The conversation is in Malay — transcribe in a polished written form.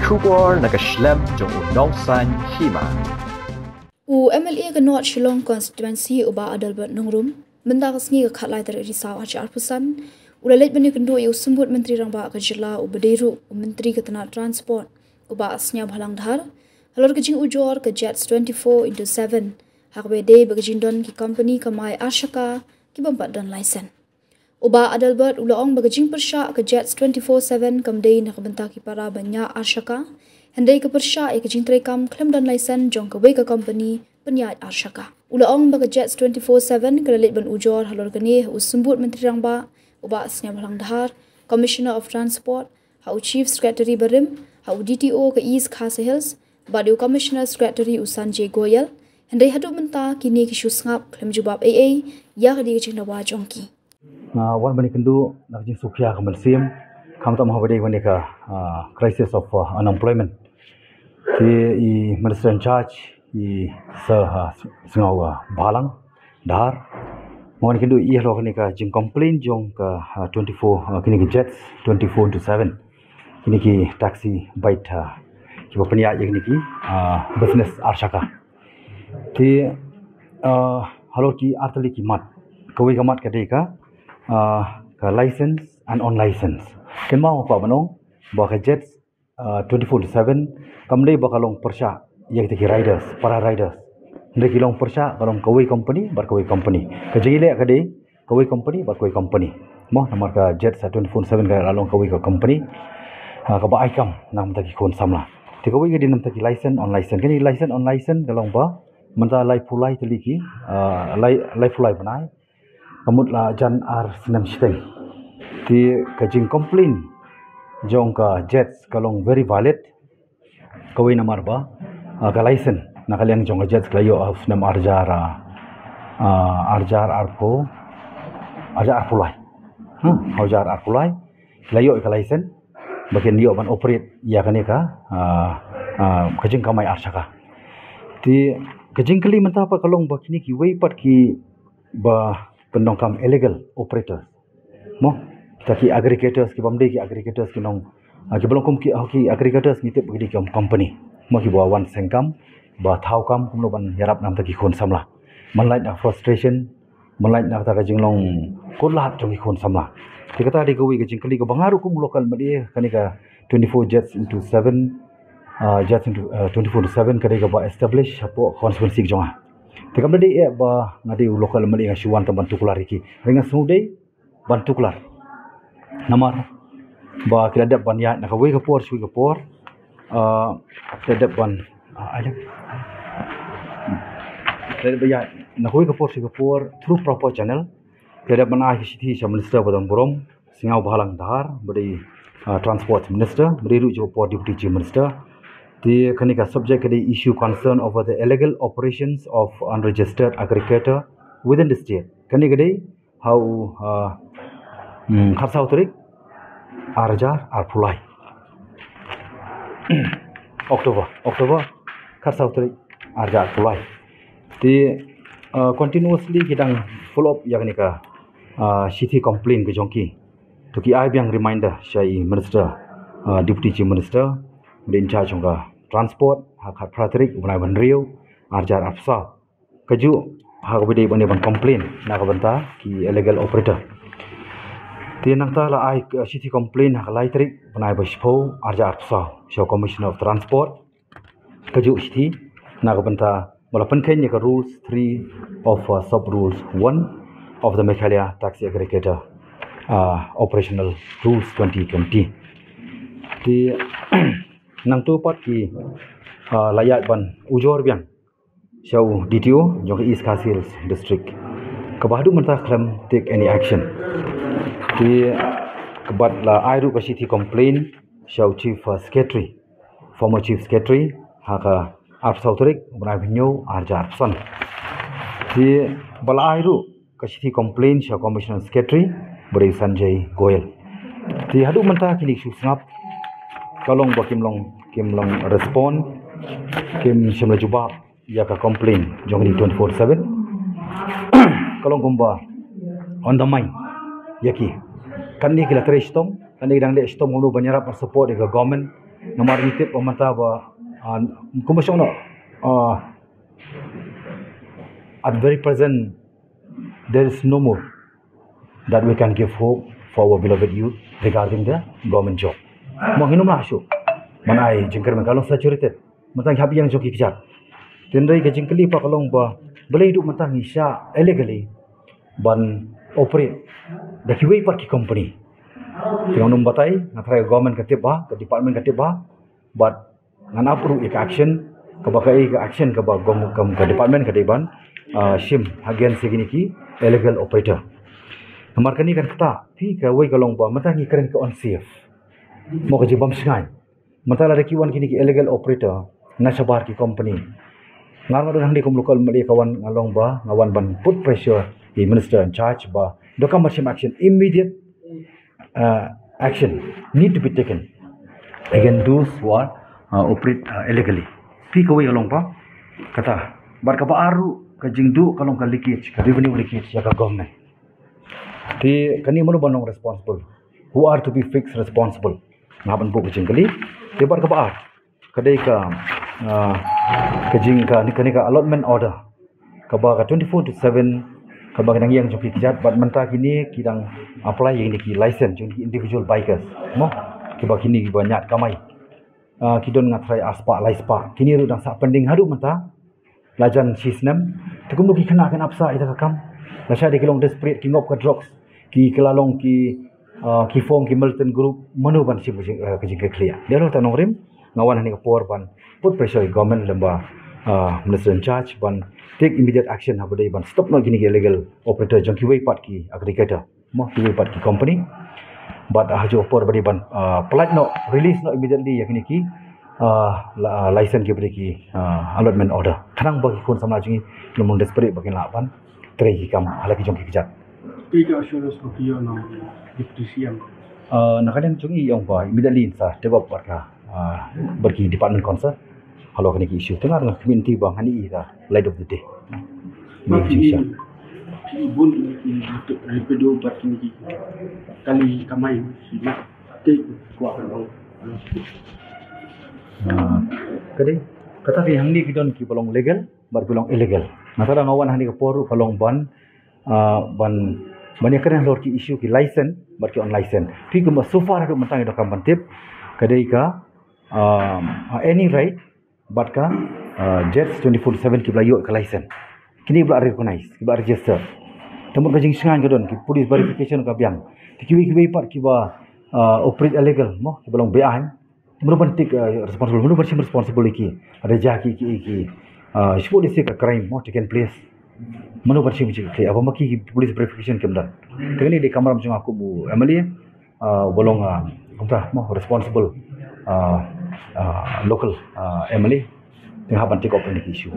Kubor nakaslem jong unongsan hima. MLA ke North Shillong constituency uba Adalbert Nongrum benda kesni ke khat lai ter risau ajar pusan ulalet bani kendo yu sembut menteri rangba ke jila ubederu menteri ke tanah transport uba asnya bhalang dhar halor ke jing ujor ke Jets 24/7 hakbe de begijindon ki company kamai ashaka ki bampat dan license uba Adalbert ulaong begijing persya ke Jets 24/7 kamdei nak benta ki para banya ashaka Handai ke persya ke jing trekam klaim dan license jong ke wei ke company penyat ashaka ulaong baga Jets 24/7 ke lalit ban ujor halor kene usembut menteri rangba uba asnya bhalang dhar commissioner of transport hau chief secretary barim hau DTO ke East Khasa Hills badu commissioner secretary Sanjay Goyal handai hadu menta kini ki shusngap klaim jubab AA ya ke di jing dawa jongki wan bani kendu nak jing sukya kamalsim kam tam habade bani ka crisis of unemployment ti I minister in charge I singawa balang dar mon kendu I hlo kini ka jing complain jong ka 24 kini ki Jets 24/7 kini ki taxi bait ki bapnya kini ki business arshaka ti halo ki artali ki mat kawi kamat ka dei ka license and on license ken mau pa banong ba ka Jets 24/7 kamdei bakalong persya yak ti riders para riders ndek kilong persya kalong kawi company bar kawi company ka jile ka dei kawi company bar kawi company mo namar ka Jets 24/7 ka along kawi ka company ka ba aikam nam ta ki khon samla ti kawi ka dinam ta ki license on license kini license on license kalong ba menta lai pulai teli ki lai pulai banai kamut la jan ar sinam steng ti ka jing complain jong ka Jets kalong very valid kawi namar ba ka license nakaliang jong ka Jets klayo of nam arjar arpo arjar arpulai arjar arpulai klayo ka license bagian yo ban operate ya kane ka kajing kamai arsaka ti kajing kali menta pa kalong ba kini ki wei pat ki ba pendongkam illegal operators mo taki aggregators ki bamde ki aggregators ki nong ki belongkum ki aggregators ni tip bagi ki company mo ki bawa wan sengkam ba thaukam kumlo ban yarap nam taki khon samla manlait na frustration manlait na ta jinglong kolat jong ki khon samla ti kata di kawi ki jingkali ko bangaru kum local madi kani ka 24 Jets into 7 Jets into 24/7 kadi ka ba establish apo constituency jonga ti kam di ba ngadi local madi nga shuwan ta bantu kular iki ringa sudai bantu kular namar ba kredit ban ya na kawi ka por shui ka por kredit ban ala kredit ba ya na kawi ka por shui ka por through proper channel kredit ban a hithi sa minister badam borom singau balang dahar badi transport minister badi ru jo por deputy chief minister the kanika subject the issue concern over the illegal operations of unregistered aggregator within the state kanika dei how kharsau tarik arjar arpulai October kharsau tarik arjar arpulai the continuously kidang follow up yaknika city complaint ke jongki to ki ai biang reminder shai minister deputy chief minister in charge of transport hak pratrik unai ban riu arjar afsa kaju hak bide bani ban complain na ka banta ki illegal operator tinang ta la ai city complain hak lai trik unai ba shpo arjar afsa show commissioner of transport kaju city na ka banta wala pen ka rules 3 of sub rules 1 of the Meghalaya taxi aggregator operational rules 2020 di nang tu pat ki layat ban ujor biang show DTO jong East Khasa Hills district kabahdu menta claim take any action di kebat la airu ka city complain show chief secretary former chief secretary haka arsautrik brai bnyo arjar son di bala airu ka city complain show commissioner secretary bari Sanjay Goyal di hadu menta kini susngap kalong ba kimlong respond kim shimla jubab ya ka complain jong ni 24/7 kalong gumba on the mind yaki kan ni kila tre stom kan ni dang le stom ngulu banyarap support the government nomor tip pemantau bah kumasyon no at very present there is no more that we can give hope for our beloved youth regarding the government job. Menghinum lah asyuk. Manai jengker kalau saturated. Mentang habi yang joki kejar. Tendai ke jengkeli pa kalong ba boleh hidup mentang isya illegally ban operate the kiway part ki company. Tengok num batai ngatrai government katib ba, ke department katib ba, but ngan approve ik action ke bakai ke action ke ba gom ke department ke deban shim hagian segini ki illegal operator. Nomor kini kan kata, pi ke way kalong ba mentang ikren ke unsafe. Mau ke jibam sengai. Mentang ada kiwan kini ki illegal operator nasabar ki company. Ngar ngar hang di kum local mali kawan ngalong ba ngawan ban put pressure the minister in charge ba dokam macam action immediate action need to be taken against those who are operate illegally. Pi ke way kalong ba kata bar ka aru ka jingdu kalong ka leakage ka revenue leakage ya ka government. Di kani manu banong responsible who are to be fixed responsible ngaban bu jingkali di bar ka baar kadai ka kajing ka ni ka allotment order ka ba ka 24/7 ka ba nang yang joki kijat bat menta kini kidang apply yang ki license jung individual bikers mo ki ba kini banyak kamai kidon ngatrai aspa laispa kini ru dang sa pending hadu menta lajan sisnem tukum ki kena kan apsa ita kam lasha de kilong desperate king of drugs ki kelalong ki form ki militant group manu ban si kajing ke clear dia lo tanong rim ngawan ni ka por ban put pressure government lemba minister in charge ban take immediate action habadai ban stop no gini illegal operator jong ki way part ki aggregator mo ki way part ki company but hajo por badi ban plat no release no immediately yakni ki license ki badi ki allotment order thanang bagi kon samla jingi lumong desperate bakin lapan trai ki kam halaki jong ki kijat Tiga assurance bukio no diputisiam. Nakadang jungi yang ba immediately sa develop barka bagi department concern kalau kena isu tengah dengan community bang hani ika light of the day. Maki ibun ini untuk repedo berkini kali kamai nak take kuat bang. Kadang kata yang ni kita ki belong legal bar belong illegal. Natara ngawan hani ke poru belong ban banyak kan lor ki isu ki license bar ki on license. Pi ke so far ada mentang itu kam bantip kadai ka any right but ka jets 24/7 ki belayo ka license. Kini bela recognize, ki bela register. Temu ka jing sengan ka don ki police verification ka biang. Ki part ki ba operate illegal mo ki belong bean. Mulu penting responsible, mulu bersih responsible ki. Ada jaki ki police ka crime mo taken place. Manu bersih macam ni. Apa maki police verification kemudian. Tengah ni di kamera macam aku bu Emily, bolong kita mau responsible local Emily tengah bantik open isu.